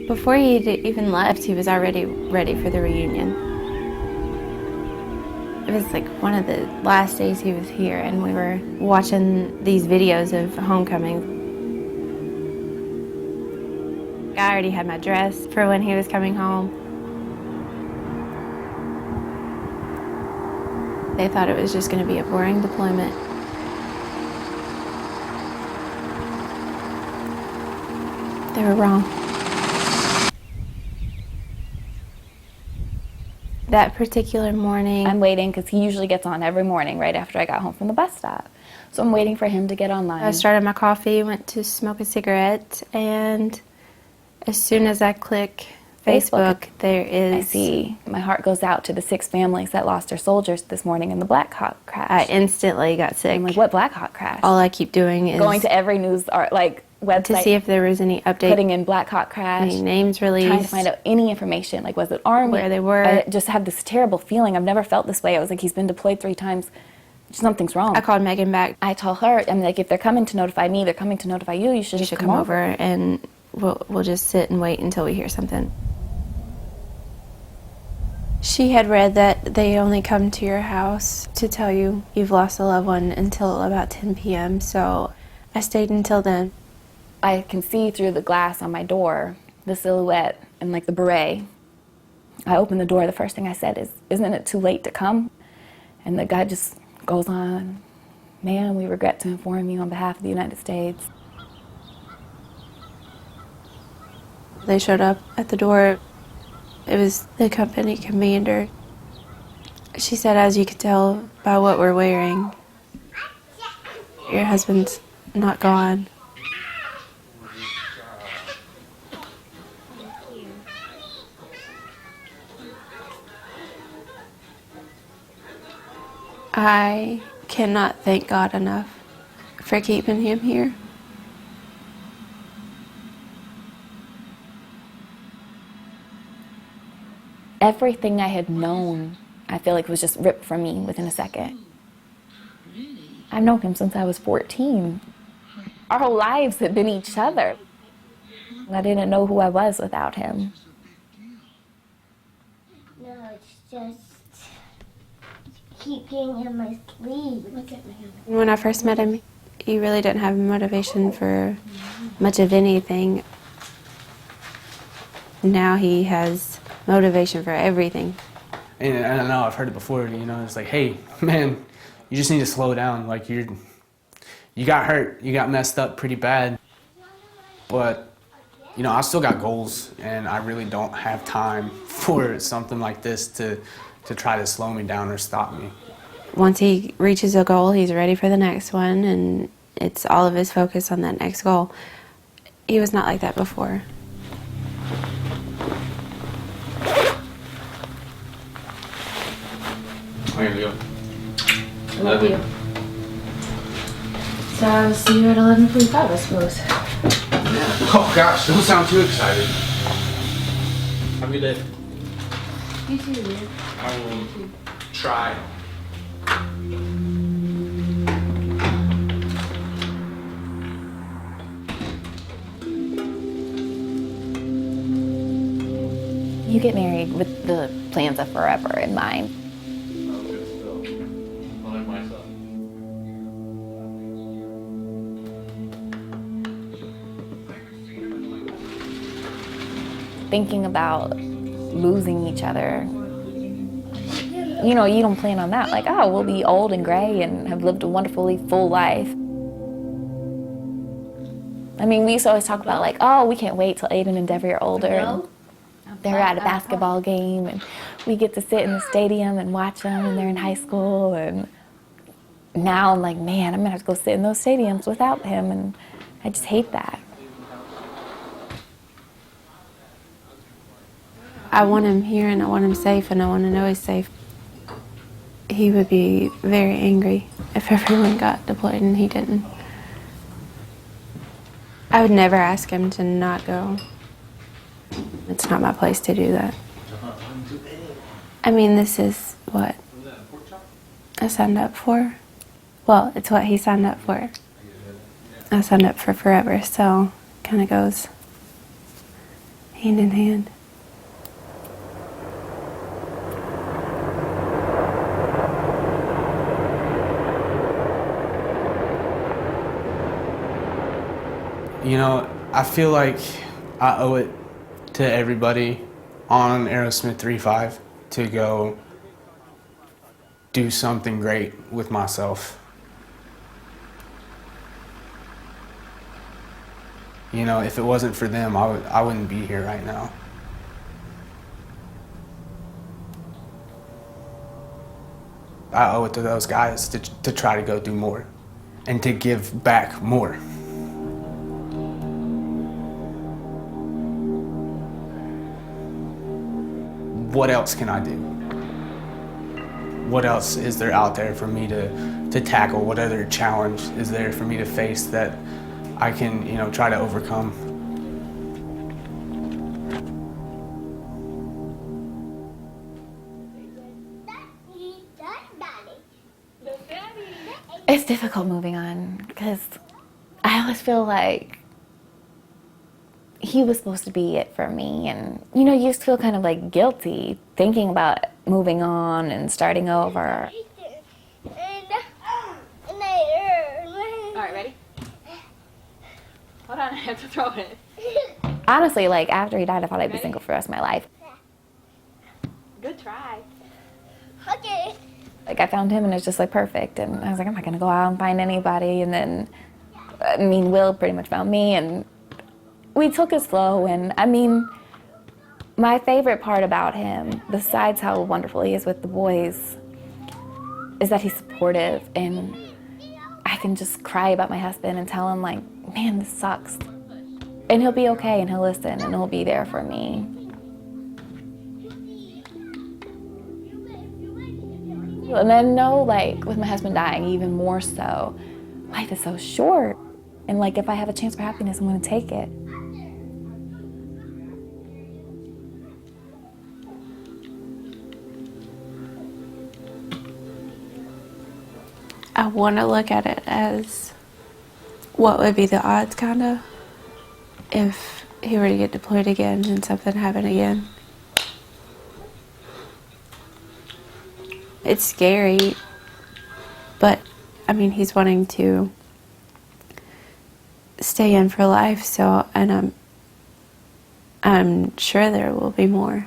Before he even left, he was already ready for the reunion. It was like one of the last days he was here, and we were watching these videos of homecoming. I already had my dress for when he was coming home. They thought it was just going to be a boring deployment. They were wrong. That particular morning, I'm waiting because he usually gets on every morning right after I got home from the bus stop. So I'm waiting for him to get online. I started my coffee, went to smoke a cigarette, and as soon as I click Facebook, there is... I see. My heart goes out to the 6 families that lost their soldiers this morning in the Blackhawk crash. I instantly got sick. I'm like, what Blackhawk crash? All I keep doing is... going to every news website. To see if there was any update. Putting in Blackhawk crash. Any names released. Trying to find out any information. Like, was it Army? Where they were. I just have this terrible feeling. I've never felt this way. I was like, he's been deployed 3 times. Something's wrong. I called Megan back. I told her, I'm like, if they're coming to notify me, they're coming to notify you, you should just come over. And we'll just sit and wait until we hear something. She had read that they only come to your house to tell you you've lost a loved one until about 10 p.m., so I stayed until then. I can see through the glass on my door the silhouette and like the beret. I opened the door, the first thing I said is, isn't it too late to come? And the guy just goes on, ma'am, we regret to inform you on behalf of the United States. They showed up at the door. It was the company commander. She said, as you could tell by what we're wearing, your husband's not gone. I cannot thank God enough for keeping him here. Everything I had known, I feel like was just ripped from me within a second. I've known him since I was 14. Our whole lives had been each other. I didn't know who I was without him. No, it's just keep getting in my sleep. Look at me. When I first met him, he really didn't have motivation for much of anything. Now he has motivation for everything. And I don't know, I've heard it before, you know, it's like, hey, man, you just need to slow down. Like, you got hurt, you got messed up pretty bad. But, you know, I still got goals, and I really don't have time for something like this to try to slow me down or stop me. Once he reaches a goal, he's ready for the next one, and it's all of his focus on that next goal. He was not like that before. There you go. I love you. So I'll see you at 11:45, I suppose. Yeah. Oh gosh, don't sound too excited. Have a good day. You too, dude. I will try. You get married with the plans of forever in mind. Thinking about losing each other, you know, you don't plan on that. Like, oh, we'll be old and gray and have lived a wonderfully full life. I mean, we used to always talk about like, oh, we can't wait till Aiden and Debbie are older. And they're at a basketball game and we get to sit in the stadium and watch them and they're in high school. And now I'm like, man, I'm gonna have to go sit in those stadiums without him, and I just hate that. I want him here, and I want him safe, and I want to know he's safe. He would be very angry if everyone got deployed and he didn't. I would never ask him to not go. It's not my place to do that. I mean, this is what I signed up for. Well, it's what he signed up for. I signed up for forever, so kind of goes hand in hand. You know, I feel like I owe it to everybody on Arrowsmith 3-5 to go do something great with myself. You know, if it wasn't for them, I wouldn't be here right now. I owe it to those guys to try to go do more and to give back more. What else can I do? What else is there out there for me to tackle? What other challenge is there for me to face that I can, you know, try to overcome? It's difficult moving on because I always feel like he was supposed to be it for me, and you know, you just feel kind of like guilty thinking about moving on and starting over. All right, ready? Hold on, I have to throw it. Honestly, like after he died, I thought I'd be single for the rest of my life. Good try. Okay. Like I found him and it's just like perfect, and I was like, I'm not gonna go out and find anybody. And then, I mean, Will pretty much found me, and we took it slow. And I mean, my favorite part about him, besides how wonderful he is with the boys, is that he's supportive, and I can just cry about my husband and tell him like, man, this sucks. And he'll be okay, and he'll listen, and he'll be there for me. And I know, like, with my husband dying, even more so, life is so short. And like, if I have a chance for happiness, I'm gonna take it. I want to look at it as what would be the odds, kind of, if he were to get deployed again and something happened again. It's scary, but I mean, he's wanting to stay in for life, so, and I'm sure there will be more.